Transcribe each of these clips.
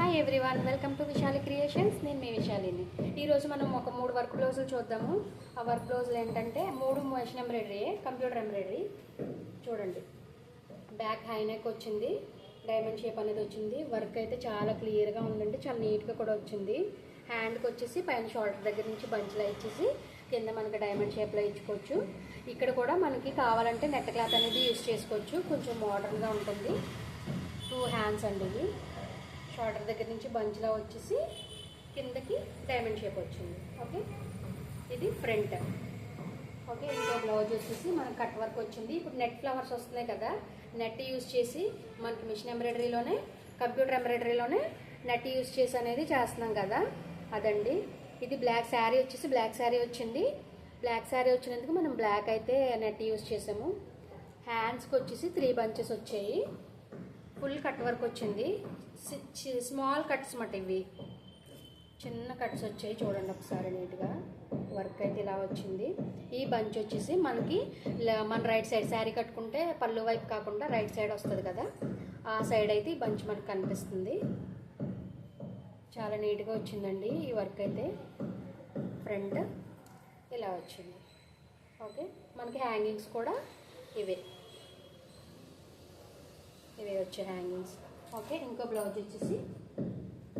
Hi everyone, welcome to Vishali creations. నేను మీ విశాలిని. ఈరోజు మనం ఒక 3 వర్క్ బ్లౌజులు చూద్దాము. ఆ వర్క్ బ్లౌజులు ఏంటంటే 3 మెషిన్ ఎంబ్రాయిడరీ, కంప్యూటర్ ఎంబ్రాయిడరీ. చూడండి, బ్యాక్ హై నెక్ వచ్చింది, డైమండ్ షేప్ అనేది వచ్చింది. వర్క్ అయితే చాలా క్లియర్గా ఉందండి, చాలా నీట్గా కూడా వచ్చింది. హ్యాండ్కి వచ్చేసి పైన షోల్డర్ దగ్గర నుంచి బంచ్లో ఇచ్చేసి కింద మనకి డైమండ్ షేప్లో ఇచ్చుకోవచ్చు. ఇక్కడ కూడా మనకి కావాలంటే నెట్ క్లాత్ అనేది యూస్ చేసుకోవచ్చు, కొంచెం మోడర్న్గా ఉంటుంది. 2 హ్యాండ్స్ అండి ఇవి. షోల్డర్ దగ్గర నుంచి బంచ్లో వచ్చేసి కిందకి డైమండ్ షేప్ వచ్చింది. ఓకే, ఇది ఫ్రంట్. ఓకే, ఇంకో బ్లౌజ్ వచ్చేసి మనకు కట్ వర్క్ వచ్చింది. ఇప్పుడు నెట్ ఫ్లవర్స్ వస్తున్నాయి కదా, నెట్ యూజ్ చేసి మనకి మిషన్ ఎంబ్రాయిడరీలోనే, కంప్యూటర్ ఎంబ్రాయిడరీలోనే నెట్ యూజ్ చేసి అనేది చేస్తున్నాం కదా, అదండి. ఇది బ్లాక్ శారీ వచ్చేసి బ్లాక్ శారీ వచ్చింది. బ్లాక్ శారీ వచ్చినందుకు మనం బ్లాక్ అయితే నెట్ యూజ్ చేసాము. హ్యాండ్స్కి వచ్చేసి 3 బంచెస్ వచ్చాయి. ఫుల్ కట్ వర్క్ వచ్చింది. స్మాల్ కట్స్ మాట, ఇవి చిన్న కట్స్ వచ్చాయి. చూడండి ఒకసారి నీట్గా వర్క్ అయితే ఇలా వచ్చింది. ఈ బంచ్ వచ్చేసి మనకి మన రైట్ సైడ్ శారీ కట్టుకుంటే పళ్ళు వైపు కాకుండా రైట్ సైడ్ వస్తుంది కదా, ఆ సైడ్ అయితే ఈ బంచ్ మనకు కనిపిస్తుంది. చాలా నీట్గా వచ్చిందండి ఈ వర్క్ అయితే. ఫ్రంట్ ఇలా వచ్చింది. ఓకే, మనకి హ్యాంగింగ్స్ కూడా ఇవే వచ్చే హ్యాంగింగ్స్. ఓకే, ఇంకో బ్లౌజ్ వచ్చేసి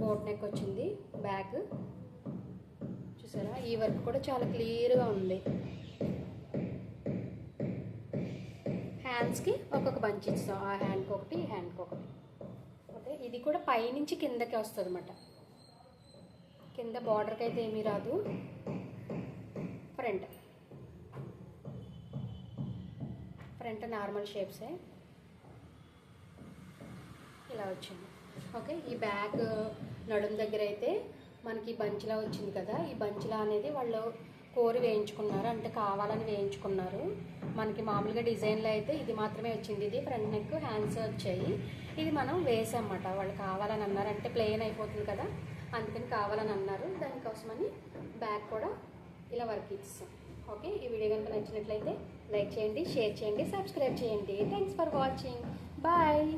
బోట్ నెక్ వచ్చింది. బ్యాక్ చూసారా, ఈ వర్క్ కూడా చాలా క్లియర్గా ఉంది. హ్యాండ్స్కి ఒక్కొక్క బంచ్ ఇస్తాం, ఆ హ్యాండ్కి ఒకటి, ఈ హ్యాండ్కి ఒకటి. ఓకే, ఇది కూడా పైనుంచి కిందకి వస్తుంది అన్నమాట. కింద బార్డర్కి అయితే ఏమీ రాదు. ఫ్రంట్ నార్మల్ షేప్సే ఇలా వచ్చింది. ఓకే, ఈ బ్యాక్ నడుము దగ్గర అయితే మనకి బంచ్లా వచ్చింది కదా, ఈ బంచ్లా అనేది వాళ్ళు కోరి వేయించుకున్నారు, అంటే కావాలని వేయించుకున్నారు. మనకి మామూలుగా డిజైన్లో అయితే ఇది మాత్రమే వచ్చింది. ఇది ఫ్రంట్ నెక్, హ్యాండ్స్ వచ్చాయి. ఇది మనం వేసామన్నమాట, వాళ్ళు కావాలని అన్నారు, అంటే ప్లెయిన్ అయిపోతుంది కదా, అందుకని కావాలని అన్నారు. దానికోసమని బ్యాక్ కూడా ఇలా వర్క్ ఇస్తాం. ఓకే, ఈ వీడియో కనుక నచ్చినట్లయితే లైక్ చేయండి, షేర్ చేయండి, సబ్స్క్రైబ్ చేయండి. Thanks for watching. బాయ్.